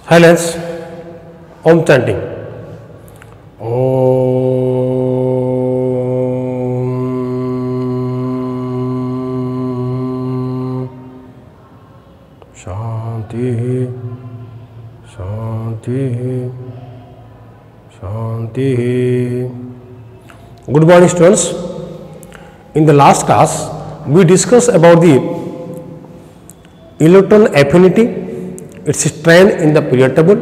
Silence. Om chanting. Om Shanti Shanti Shanti. Good morning, students. In the last class, we discussed about the electron affinity, its strength in the periodic table,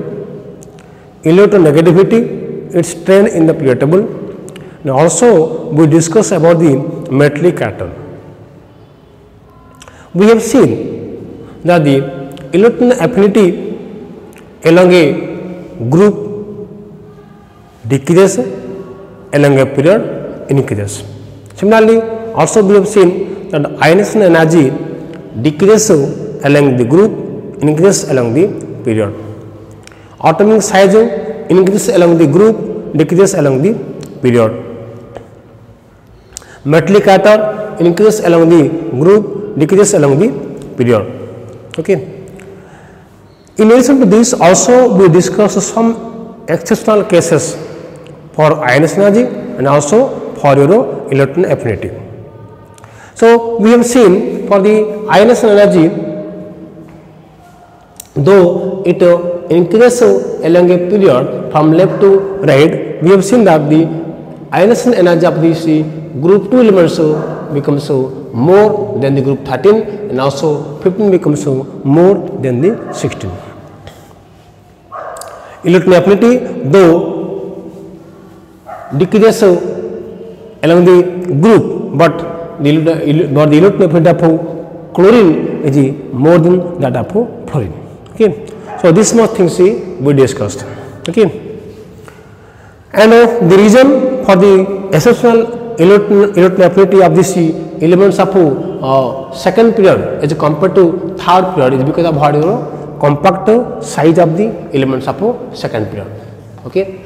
electronegativity, its strength in the periodic table, and also we discussed about the metallic atom. We have seen that the electron affinity along a group decreases, along a period increases. Similarly, also we have seen that ionization energy decreases along the group, increases along the period. Atomic size increases along the group, decreases along the period. Metallic atom increases along the group, decreases along the period. Okay. In addition to this, also we discuss some exceptional cases for ionization energy and also for your electron affinity. So we have seen for the ionization energy, though it increases along a period from left to right, we have seen that the ionization energy of this group 2 elements becomes more than the group 13 and also 15 becomes more than the 16. Electron affinity though decreases along the group, but the electron affinity of chlorine is more than that of fluorine. Okay. So this much things we discussed. Okay. And the reason for the exceptional electron affinity of this elements of second period as compared to third period is because of what compact size of the elements of second period. Okay.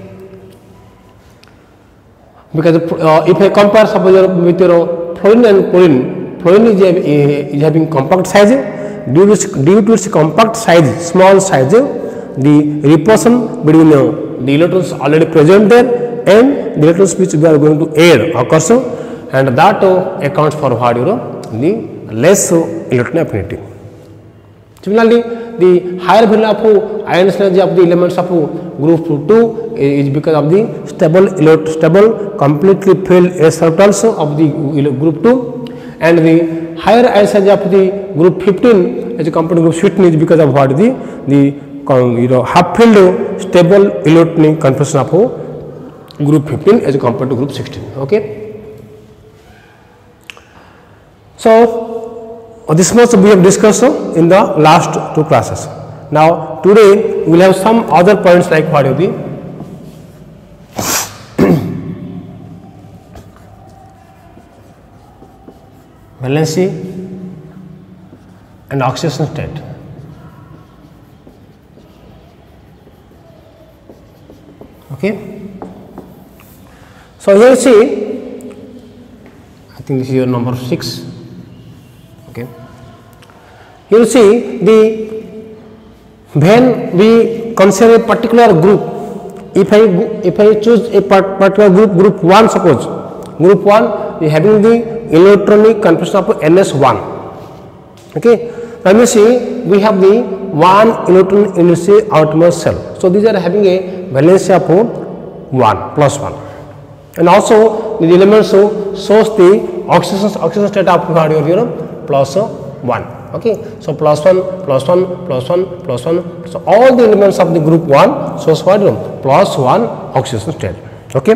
Because if I compare suppose with your fluorine and chlorine, fluorine is having compact size. Due to its compact size, small size, the repulsion between the electrons already present there and the electrons which we are going to add occurs, and that accounts for what the less electron affinity. Similarly, the higher value of ionization energy of the elements of group 2 is because of the stable completely filled s orbitals of the group 2, and the higher ionization energy of the group 15 as compared to group 16 is because of what the half filled stable electronic configuration of group 15 as compared to group 16. Okay. So this much we have discussed in the last two classes. Now today we will have some other points like what is the valency and oxidation state. Okay. So here see, I think this is your number 6. Okay. You see the when we consider a particular group, if I choose a particular group 1, suppose group 1 is having the electronic configuration of NS1. Okay. Let me see, we have the 1 electron in its outermost cell. So these are having a valency of 1 plus 1, and also the elements shows the oxidation state of plus 1. Okay. So plus 1 plus 1 plus 1 plus 1. So all the elements of the group 1 shows what plus 1 oxidation state. Okay.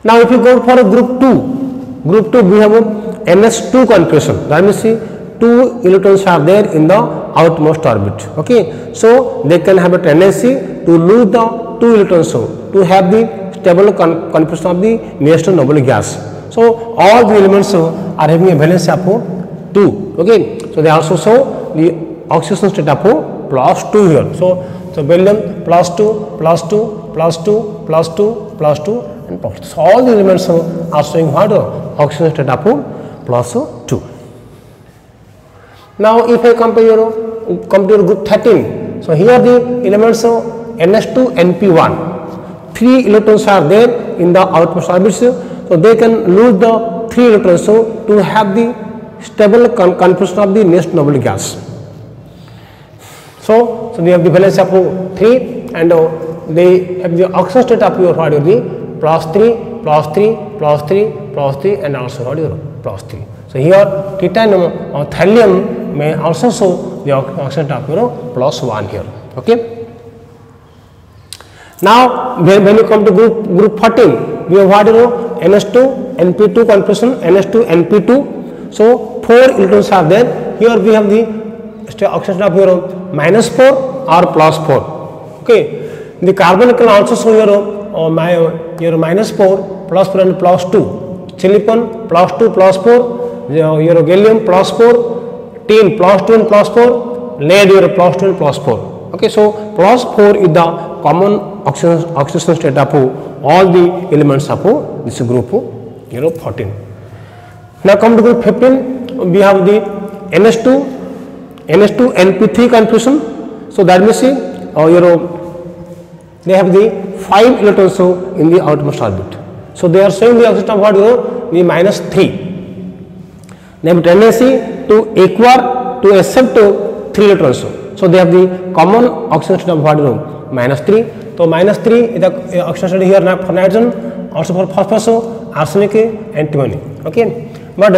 Now if you go for a group 2 we have NS2 configuration. That means 2 electrons are there in the outmost orbit. Okay. So they can have a tendency to lose the 2 electrons to have the stable configuration of the nearest noble gas. So all the elements are having a valence of 2. Okay. So they also show the oxidation state of plus 2 here. So beryllium plus 2 plus 2 plus 2 plus 2 plus 2 and plus 2. So all the elements are showing what oxidation state of plus 2. Now if I compare come to your group 13. So here the elements of NS2 NP1. 3 electrons are there in the outermost orbits, so they can lose the 3 electrons so to have the stable configuration of the next noble gas. So we have the valence of 3 and they have the oxidation state of your what is the +3, +3, +3, +3 and also what is +3. So here titanium or thallium may also show the oxidation state of your +1 here. Okay. Now when you come to group 14, we have what NS2 NP2 configuration, NS2 NP2. So 4 electrons are there. Here we have the oxidation of your -4 or +4. Okay. The carbon can also show your -4, +4 and +2. Silicon +2, +4. Your gallium +4, tin +2 and +4. Lead your +2 and +4. Okay. So +4 is the common oxidation state of all the elements of this group 14. Now come to group 15. We have the NS2 NP3 configuration. So that means they have the 5 electrons in the outermost orbit. So they are showing the oxidation of what the -3. They have tendency to acquire to accept 3 electrons. So they have the common oxidation state of what -3. So -3 is the oxidation state here for nitrogen, also for phosphorus, arsenic, antimony. Okay, but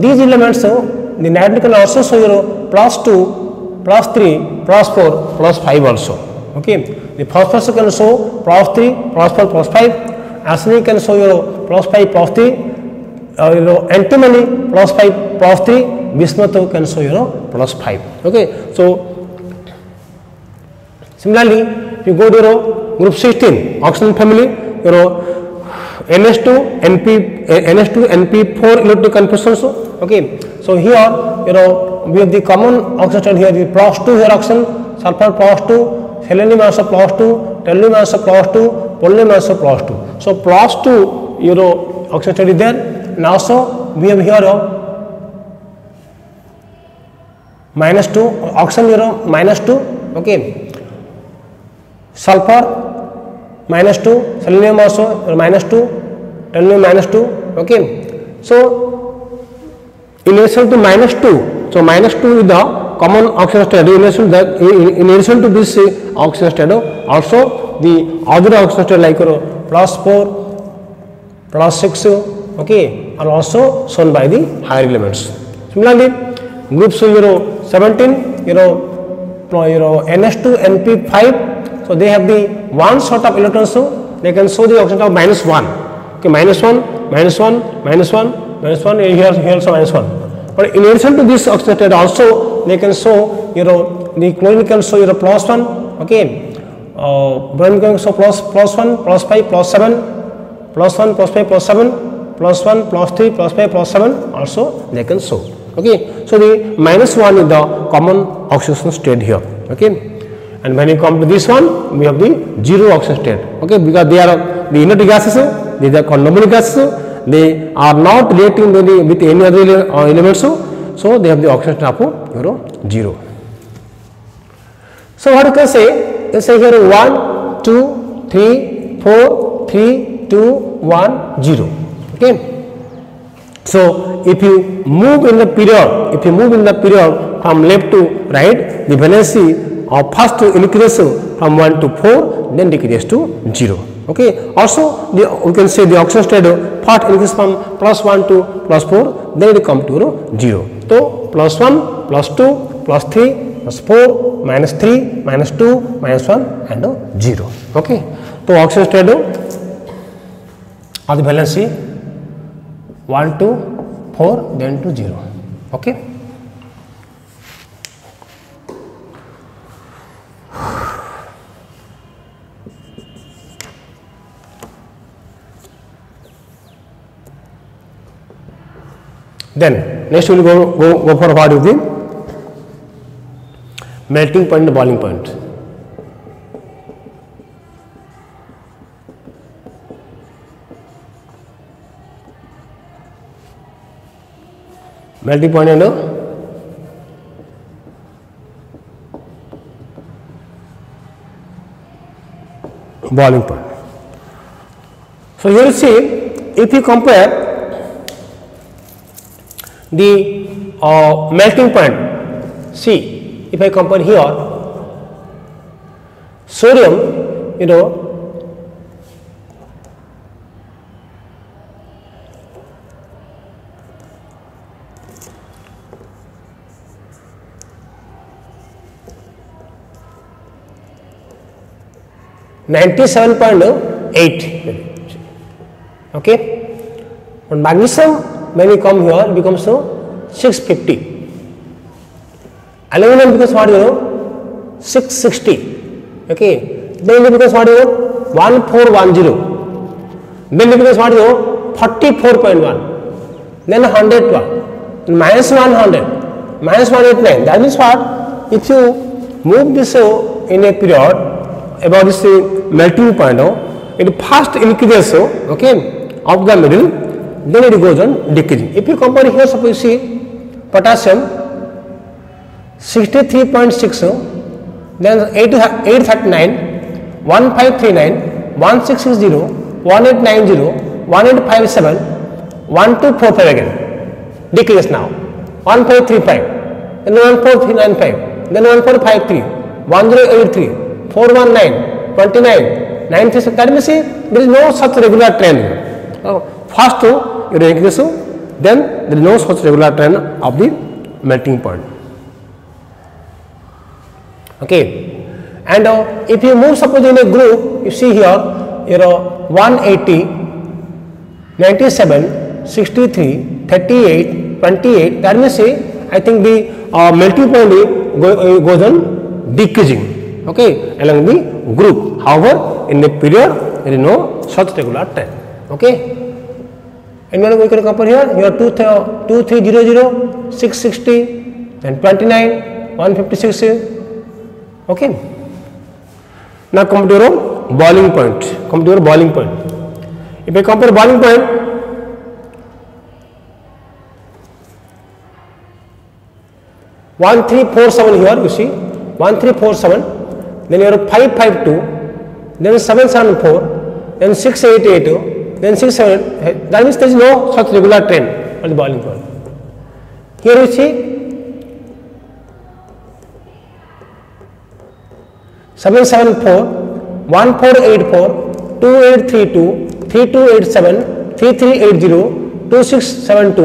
these elements the nitrogen can also show your +2, +3, +4, +5 also. Okay, the phosphorus can show +3, +4, +5. Arsenic can show your +5, +3. Antimony +5, +3. Bismuth can show your +5. Okay, so similarly, if you go to group 16 oxygen family, NS2 NP4 electric configuration. Okay, so here we have the common oxygen here, the +2 here oxygen, sulfur +2, selenium also +2, tellurium also +2, polonium also +2. So +2 oxygen is there, and also we have here -2 oxygen -2. Okay, sulfur -2, selenium also -2, tellurium -2. Okay, so in addition to -2, so -2 is the common oxidation state. In addition to this oxidation state, also the other oxidation state like +4, +6, okay, are also shown by the higher elements. Similarly, group 17, NS2 NP5. So they have the one sort of electrons, so they can show the oxidation of -1. Okay, -1, -1, -1, -1. Here also -1. But in addition to this oxidation state, also they can show the chlorine can show +1. Okay, bromine can show +1, +5, +7, +1, +5, +7, +1, +3, +5, +7. Also they can show. Okay, so the -1 is the common oxidation state here. Okay. And when you come to this one, we have the 0 oxidation state. Okay, because they are the inert gases, these are called noble gases. They are not reacting with any other elements, so they have the oxidation state of 0. So what you can say? Let's say here 1, 2, 3, 4, 3, 2, 1, 0. Okay. So if you move in the period from left to right, the valency or first increase from 1 to 4, then decrease to 0. Okay. Also we can say the oxidation state first increase from +1 to +4, then it come to 0. So +1, +2, +3, +4, -3, -2, -1 and 0. Okay. So oxidation state of the valency 1 to 4, then to 0. Okay. Then next we will go for what is the melting point and boiling point. Melting point and boiling point. So here you see, if you compare the melting point, see, if I compare here, sodium, you know, (97.8). Okay, but magnesium, when we come here, becomes 650. Aluminum becomes what, you know, 660. Okay, then it becomes what, you know, 1410. Then it becomes what, you know, 44.1. Then 101. Minus 100. Minus 189. That means what? If you move this in a period about this melting point, it first increases, okay, of the middle, then it goes on decreasing. If you compare here, suppose you see potassium 63.6, then 839, 1539, 1660, 1890, 1857, 1245 again, decreases now, 1535, then 1495, then 1453, 1083, 419, 29, 937. That means there is no such regular trend. First it increases, then there is no such regular trend of the melting point. Okay, and if you move, suppose in a group, you see here, 180, 97, 63, 38, 28. That means I think the melting point goes on decreasing. Okay, along the group. However, in the period there is no such regular trend. Okay, and when we can compare here, 2300, 660, and 29, 156. Okay. Now come to your boiling point. Come to your boiling point. If I compare boiling point, (1347) here, you see 1347. Then you have 552, then 774, then 688, then 67. That means there is no such regular trend on the boiling point. Here you see 774, 1484, 2832, 3287, 3380, 2672,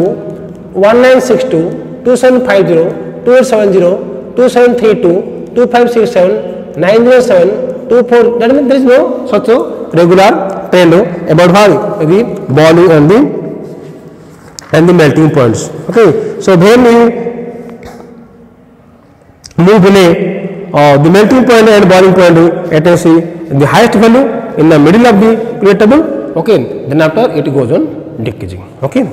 1962, 2750, 2870, 2732, 2567, 907, 24. That means there is no such a regular trend about how the boiling and the melting points. Okay, so when we move in the melting point and boiling point, let us see the highest value in the middle of the period table. Okay, then after it goes on decreasing. Okay.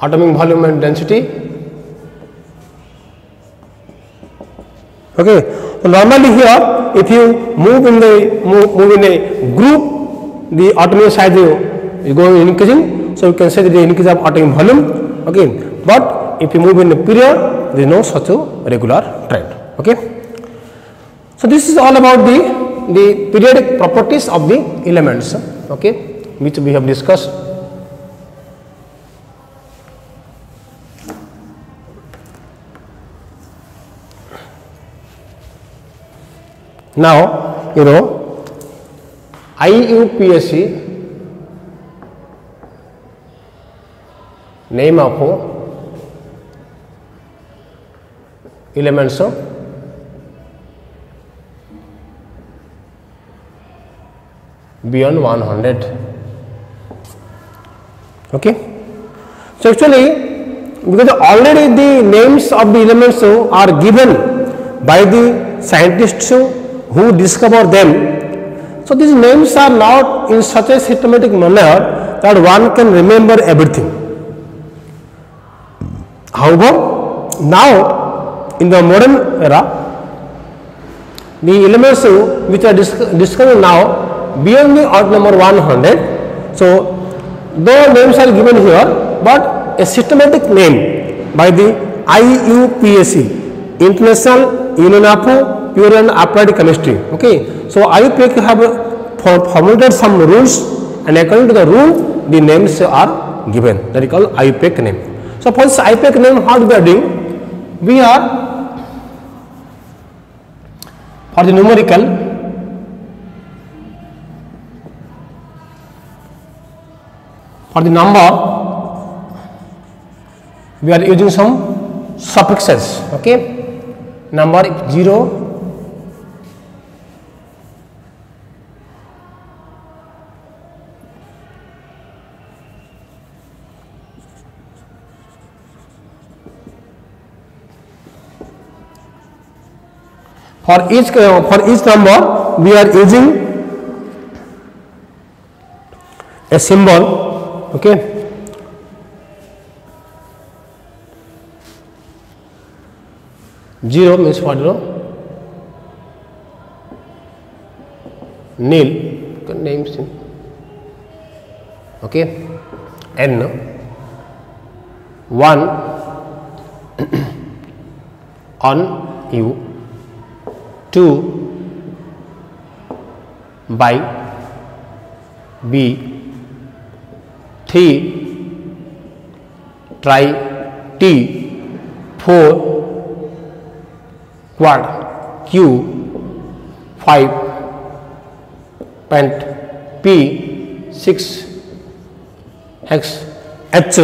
Atomic volume and density. Okay, so normally here, if you move in a group, the atomic size is going increasing. So you can say that the increase of atomic volume. Okay, but if you move in a period, there is no such a regular trend. Okay, so this is all about the periodic properties of the elements. Okay, which we have discussed. Now, IUPAC, name of elements beyond 100. Okay. So actually, because already the names of the elements are given by the scientists who discover them, so these names are not in such a systematic manner that one can remember everything. However, now in the modern era, the elements which are discovered now beyond the odd number 100, So though names are given here, but a systematic name by the IUPAC, International Union of Pure and Applied Chemistry. Okay, so IUPAC have formulated some rules, and according to the rule, the names are given. That is called IUPAC name. So for this IUPAC name, how we are doing? We are for the numerical. For the number, we are using some suffixes. Okay, number 0, for each number we are using a symbol. Okay, zero means for zero, nil names. Okay, n, 1 on u, 2 by b, 3 try t, 4 quad q, 5 pent p, 6 hex h,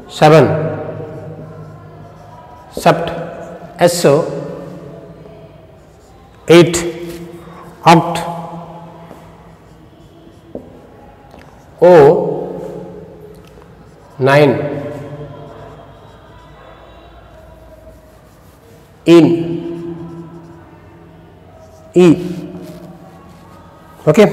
7 sept s, 8 oct, o, 9 in, e. Okay,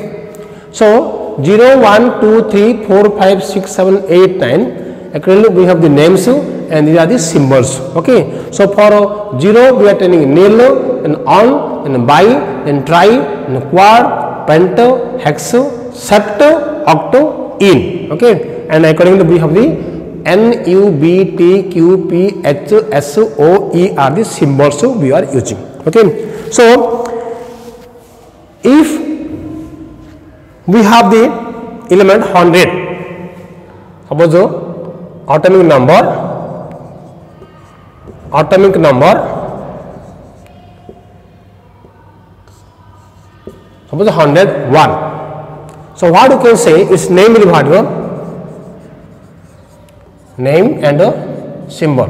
so 0, 1, 2, 3, 4, 5, 6, 7, 8, 9. Actually, we have the names and these are the symbols. Okay, so for 0 we are taking nil and on and by and try and quad, pent, hex, sept, octo, in. Okay, and accordingly we have the N, U, B, T, Q, P, H, S, O, E are the symbols we are using. Okay, so if we have the element 100, suppose atomic number suppose 101. So what you can say is name will be your name and a symbol.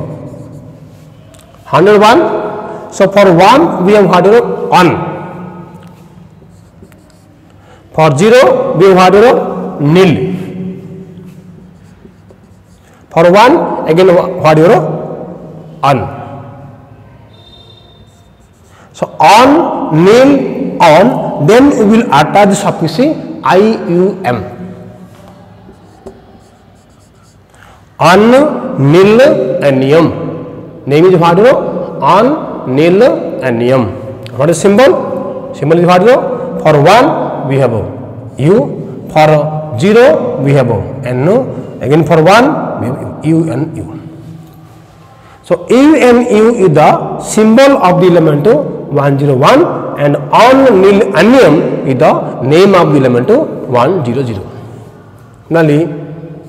101. So for 1 we have had your 1. For 0 we have had your nil. For 1 again what your on. So on, nil, on, then we will attach the suffix IUM. On, nil, and yum. Name is what? On, nil, and yum. What is symbol? Symbol is what? For 1 we have U, for 0 we have N, again for 1 we have U and U. So U and U is the symbol of the element 101 and on, nil, and yum is the name of the element 100. Similarly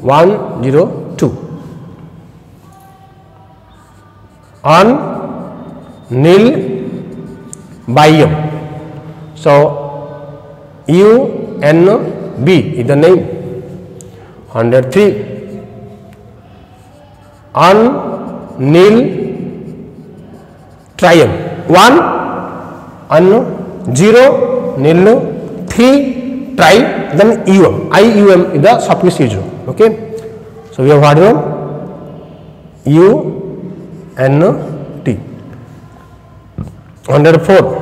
102. On, nil, by yum. So U, N, B is the name. 103. On, nil, triumph. 1 on, 0 nil, 3 try, then UM. IUM is the suffix used. Okay, so we have had U, N, T. 104.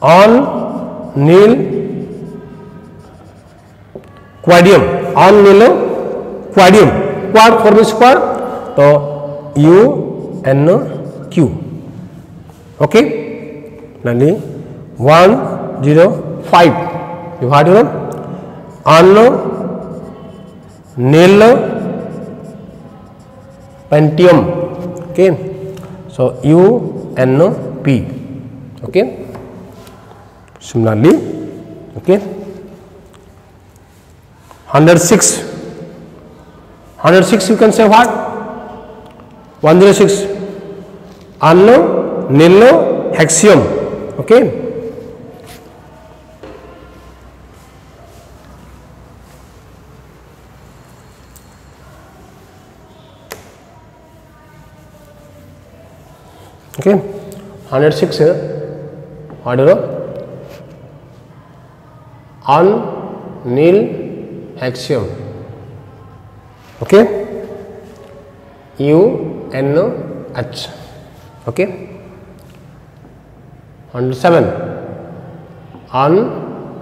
On, nil, quadium. On, nil, quadium. Quad for which quad? So U, N, Q. Okay, 1, 0, 5 you had your un nil Pentium. Okay, so UNP. Okay, similarly, okay, 106 you can say what? 106 Anno Nillo Hexium. Okay, okay, 106 here. What is it? On nil hexium. Okay, UNH. Okay, 107 on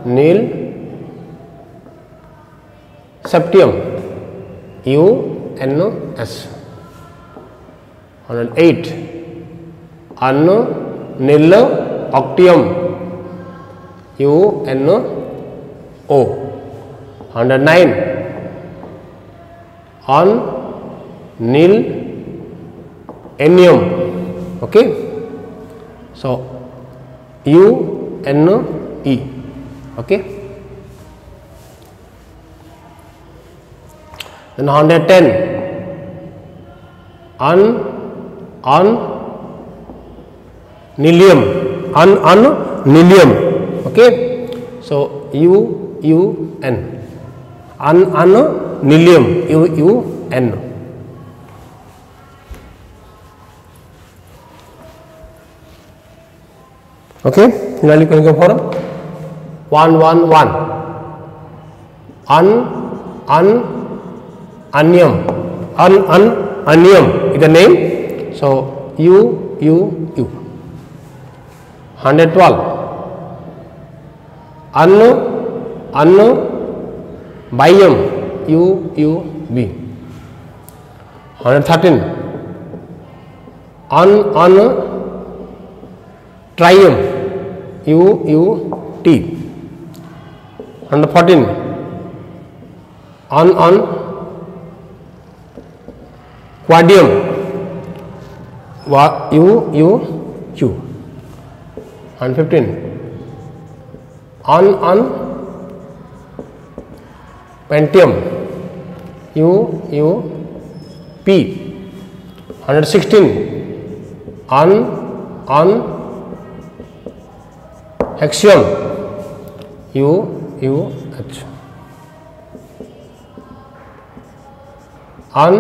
nil septium. UNS. 108 on nil octium. UNO. 109 on nil ennium. Okay, so UNE. Okay, then 110 on nilium. On nilium. Okay, so UUN. On nilium. UUN. Okay, finally can go for 111 anium. Anium is the name, so UUU. 112 anno bium. UUB. 113 on trium. UUT. 114 on quadium. UUQ. 115 on Pentium. UUP. 116 on Hexium. UUH. On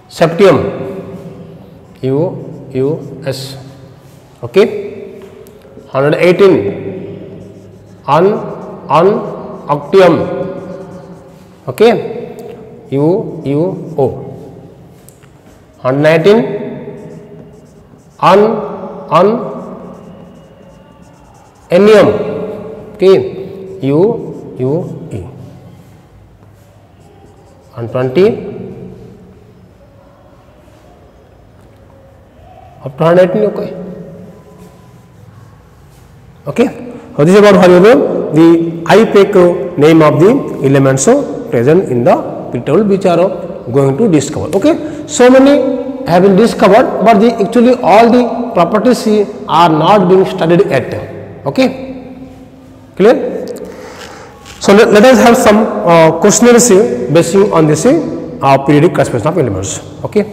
Septium. UUS. Okay, 118 on Octium. Okay, UUO. 119 on Ennium. Okay, UUE. 120 up to 118. Okay. Okay, so this is about the IUPAC name of the elements present in the periodic table which are going to discover. Okay, so many have been discovered, but actually all the properties are not being studied yet. Okay, clear? So let us have some questionnaires based on this periodic classification of elements. Okay,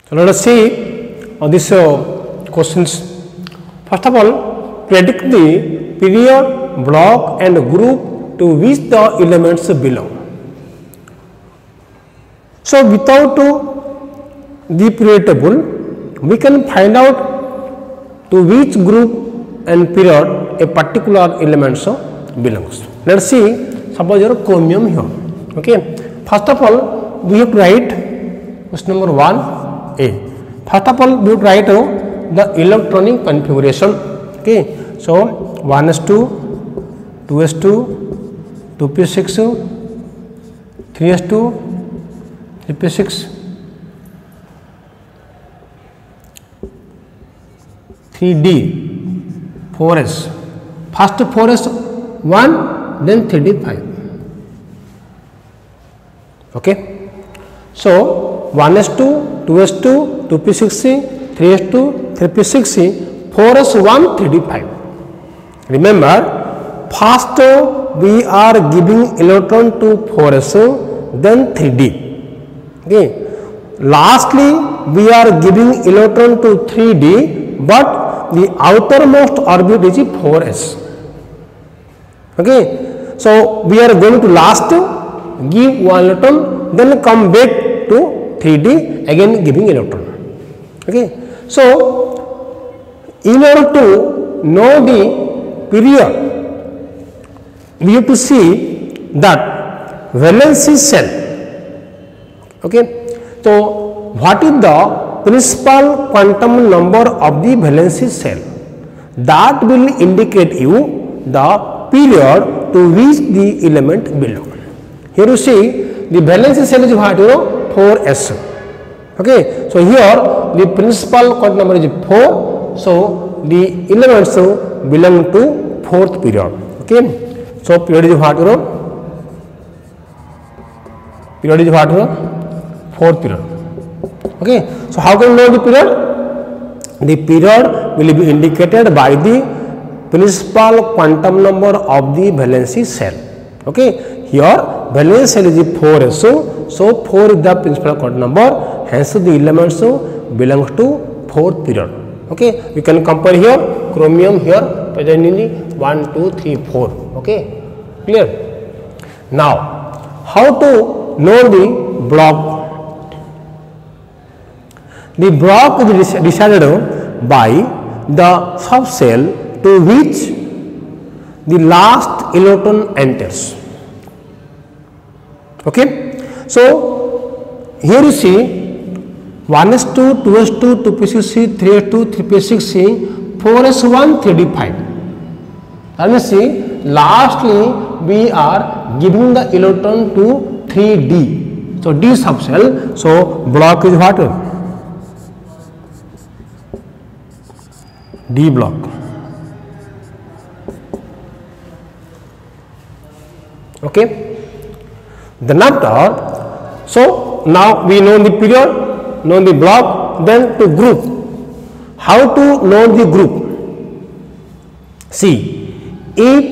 so let us see these questions. First of all, predict the period, block and group to which the elements belong. So without the period table, we can find out to which group and period a particular element belongs. Let us see, suppose your chromium here. Okay, first of all, we have to write question number 1A. First of all, we have to write the electronic configuration. Okay, so 1s2, 2s2, 2p6, 3s2, 3p6, 3D 4s. First 4s 1, then 3D 5. Okay. So 1s2, 2s2, 2p6c, 3s2, 3p6c, 4s1, 3d 5. Remember, first we are giving electron to 4s, then 3d. Okay. Lastly, we are giving electron to 3d, but the outermost orbit is 4s. Okay. So we are going to last give one electron, then come back to 3d, again giving electron. Okay. So in order to know the period, we have to see that valency shell. Okay. So what is the principal quantum number of the valency shell? That will indicate you the period to which the element belong. Here you see the valency shell is what, 4s. Okay. So here the principal quantum number is 4. So the elements belong to 4th period. Okay. So period is what, period is what, 4th period. Okay. So how can we know the period? The period will be indicated by the principal quantum number of the valency shell. Okay. Here valence shell is 4s, so 4 is the principal quantum number, hence the elements belongs to 4th period. Okay. We can compare here chromium here presently 1, 2, 3, 4. Okay. Clear? Now how to know the block? The block is decided by the subshell to which the last electron enters. Okay. So here you see 1s2, 2s2, 2p6c, 3s2, 3p6c, 4s1, 3d 5. And you see lastly we are giving the electron to 3d. So d subshell. So block is what? D block. Okay. Then after, so now we know the period, know the block, then to group. How to know the group? See, if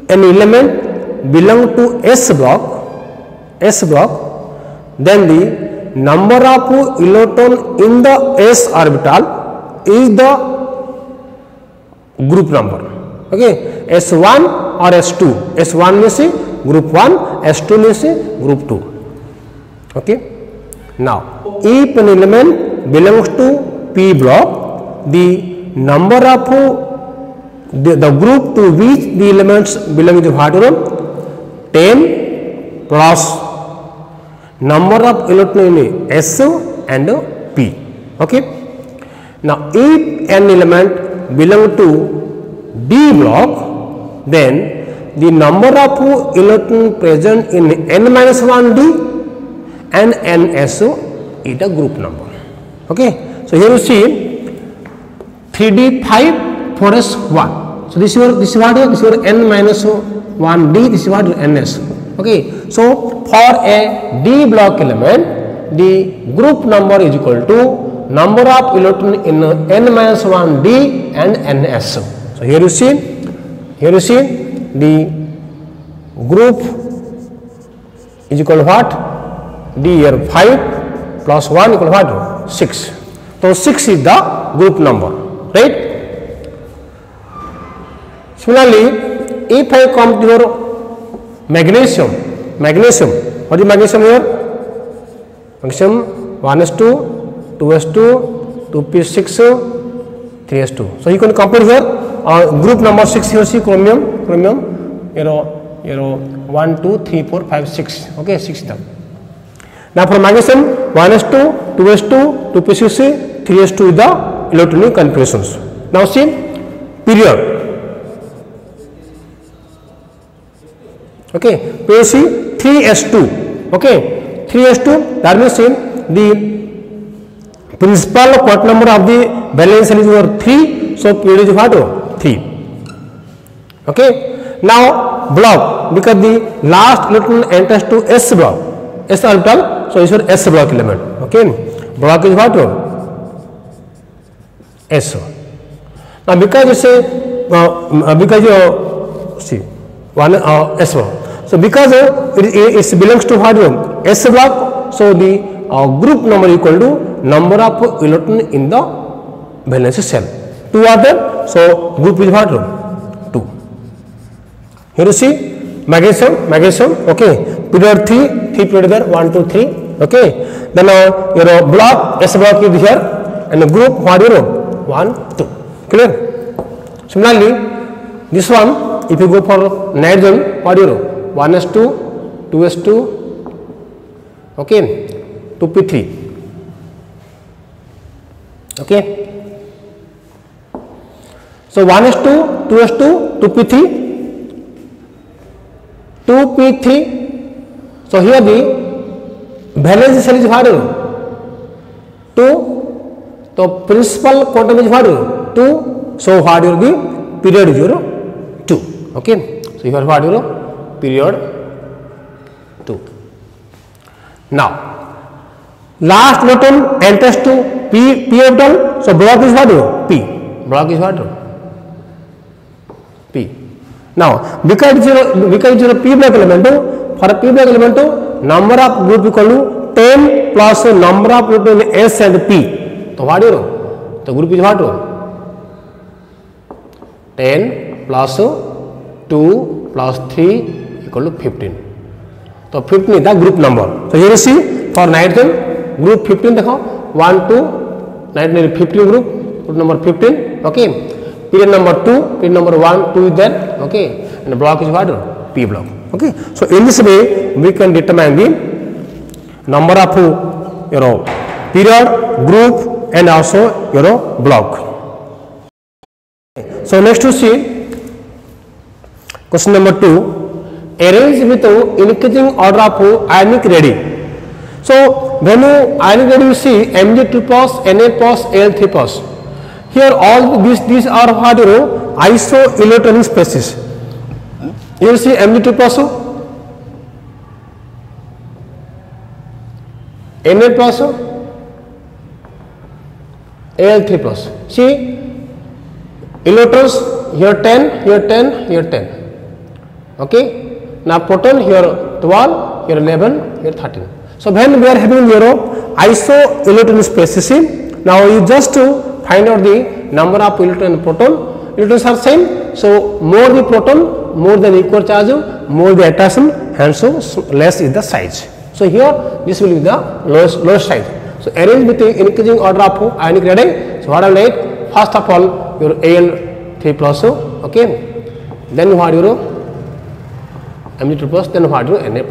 an element belong to S block, then the number of electron in the S orbital is the group number. Okay. S1 or S2. S1 means group 1, S2 means group 2. Okay. Now if an element belongs to P block, the number of the group to which the elements belong is what? 10 plus number of electrons in S and P. Okay. Now if an element belong to D block, then the number of electrons present in n-1d and ns is the group number. Okay. So here you see 3d 5, 4s1. So this is what this is your n-1d, this is what ns. Okay. So for a D block element, the group number is equal to number of electrons in n-1d and ns. So here you see the group is equal to what? D here 5 plus 1 equal to what? 6. So 6 is the group number, right? Similarly, if I come to your magnesium, what is magnesium here? Magnesium 1s2, 2s2, 2p6, 3s2. So you can compare here group number 6 here, see chromium, 1, 2, 3, 4, 5, 6. Okay, 6 them. Now for magnesium 1s2, 2s2, 2p6, 3s2 is the electronic configurations. Now see period. Okay, we see 3s2. Okay, 3s2, that means the principal quart number of the valence cell is over 3, so period is what? 3. Okay. Now block, because the last electron enters to s block, s orbital, so is your s block element. Okay. Block is what? S. Now because you say because you see one s block, so because it belongs to what? S block, so the group number equal to number of electron in the valence shell. 2 are there, so group is what? 2. Here you see magnesium, okay, period 3 period there, 1 2 3, okay. Then your block, s block is here, and the group what? 1 2. Clear? Similarly this one, if you go for nitrogen, what? 1s2 2s2, okay, 2p3, okay. So 1s2 2s2 2p3 2p3. So here the valence cell is what? 2. So principal quantum is what? 2. So what will be period is 2. Okay. So here what? Period 2. Now last electron enters to p orbital, so block is what? P. Block is what? P. Now because it is a p block element, for a p block element number of group equal to 10 plus number of electron s and p. So what? The group is what? 10 plus 2 plus 3 equal to 15. So 15 is the group number. So here you see for nitrogen group 15 देखो 1 2 nitrogen 15 group number 15, okay. Period number 2, period number 1 2 is there, okay, and the block is what? P block, okay. So in this way we can determine the number of period, group, and also block. So next you see question number 2. Arrange with increasing order of ionic radii. So when you ionic radii you see Mg2+, Na+, Al3+. Here all these are what? Isoelectronic species. You see Mg2+, Na+, Al3+. See electrons here 10, here 10, here 10. Okay. Now proton here 12, here 11, here 13. So when we are having isoelectronic species, now you just to find out the number of electron and proton. Electrons are same, so more the proton, more the equal charge, more the attraction, and so less is the size. So here this will be the lowest size. So arrange with the increasing order of ionic radii. So what I will write? First of all your Al3+, okay, then what Mg2+, then what Na+,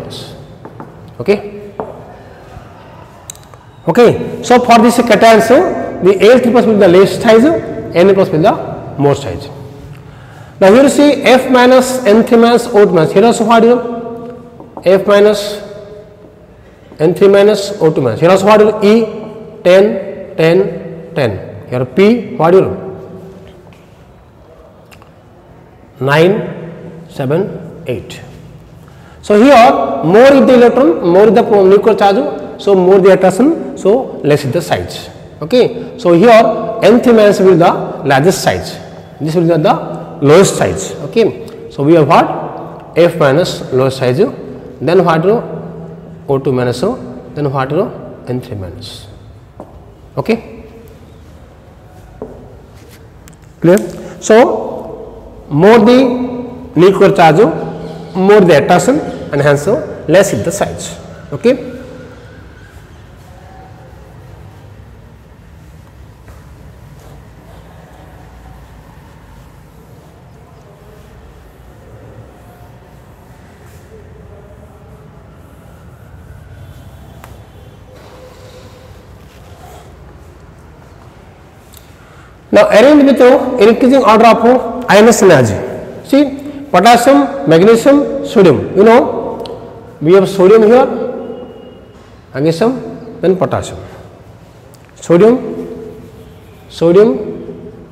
okay. Okay, so for this cations, the Al3+ will be the less size, Na+ will be the more size. Now here you see F minus N3 minus O2 minus. Here also what F minus N3 minus O2 minus. Here also what E 10 10 10. Here P what 9 7 8. So here more is the electron, more is the nuclear charge, so more the attraction, so less is the size. Okay. So here N3 minus will be the largest size. This will be the lowest size. Okay. So we have what? F minus lowest size, then what? O2 minus, then what? N3 minus. Okay. Clear? So more the nuclear charge, more the attraction, and hence less is the size. Okay. Now arrange with increasing order of ionization energy. See potassium, magnesium, sodium. You know we have sodium here, magnesium, then potassium. sodium,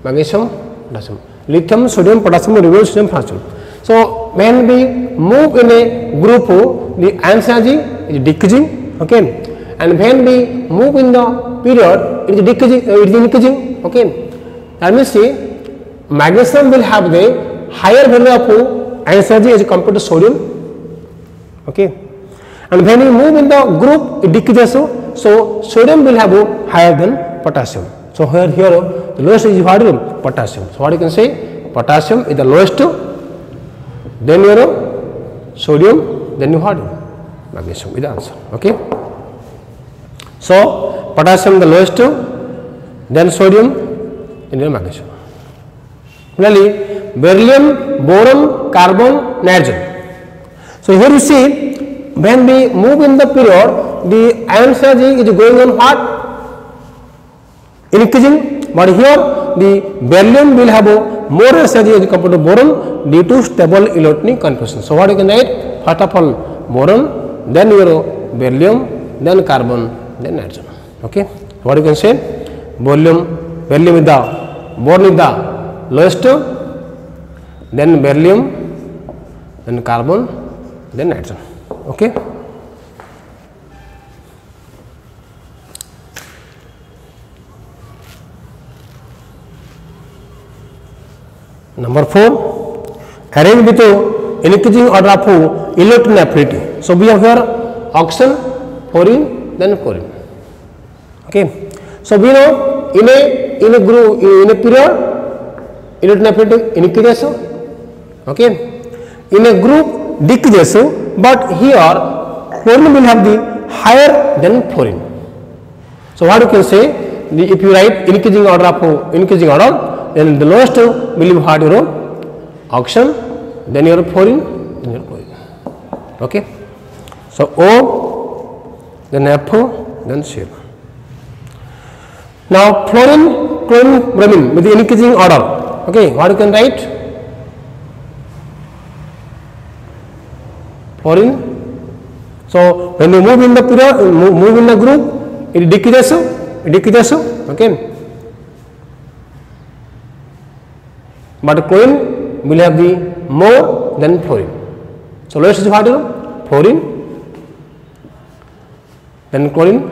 magnesium, potassium. Lithium, sodium, potassium, reveal sodium, potassium. So when we move in a group, the ion energy is decreasing, okay, and when we move in the period, it is decreasing, it is increasing, okay. That means magnesium will have the higher value of ion energy as compared to sodium, okay, and when we move in the group, it decreases, so sodium will have higher than potassium. So here the lowest is what? Potassium. So what you can say? Potassium is the lowest, then your sodium, then you what? Magnesium is the answer. Okay. So potassium the lowest, then sodium, then your magnesium. Similarly, beryllium, boron, carbon, nitrogen. So here you see, when we move in the period, the ion energy is going on what? Increasing, but here the beryllium will have more energy as compared to boron due to stable electronic configuration. So what you can write? First of all boron, then your beryllium, then carbon, then nitrogen. Okay. What you can say? Beryllium is the boron is the lowest, then beryllium, then carbon, then nitrogen. Okay. Number 4, arrange with increasing order of electron affinity. So we have here oxygen, fluorine, then chlorine. Okay. So we know in a group, in a period, electron affinity increases. Okay. In a group decreases, but here chlorine will have the higher than fluorine. So what you can say? If you write increasing order of increasing order, then the lowest will be what? Your oxygen, then your fluorine, then your chlorine. Okay. So O, then F, then C. Now fluorine, chlorine, bromine with the increasing order. Okay. What you can write? Fluorine. So when you move in the period, move in the group, it decreases. Okay. But chlorine will have the more than fluorine. So lowest is what? Fluorine, then chlorine,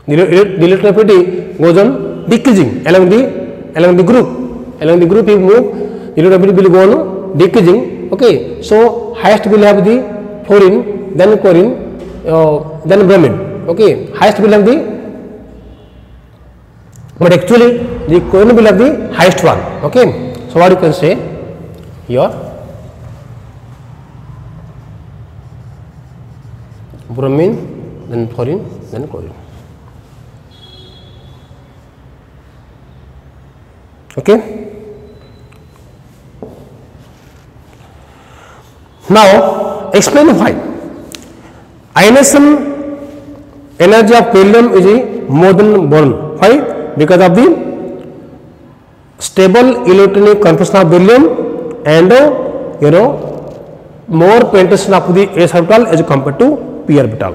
the electron affinity goes on decreasing along the group. Along the group, if you move, electron affinity will go on decreasing. Okay. So highest will have the fluorine, then chlorine, then bromine. Okay, highest will have the, but actually the chlorine will have the highest one. Okay, so what you can say here? Bromine, then fluorine, then chlorine. Okay. Now explain why ionization energy of beryllium is more than boron. Why? Because of the stable electronic configuration of beryllium and more penetration of the s orbital as compared to p orbital.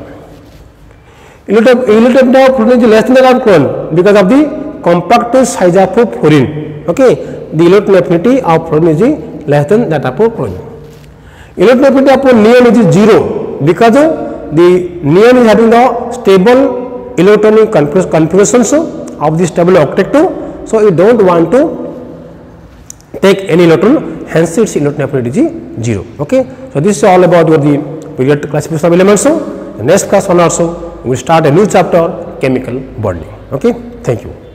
Electron of fluorine is less than that of chlorine because of the compact size of fluorine. Okay, the electron affinity of fluorine is less than that of chlorine. Electron affinity of neon is 0 because the neon is having the stable electronic configurations of the stable octet, so you don't want to take any electron, hence its electron affinity is 0. Okay, so this is all about the periodic classification of elements. The next class one also we will start a new chapter, chemical bonding. Okay, thank you.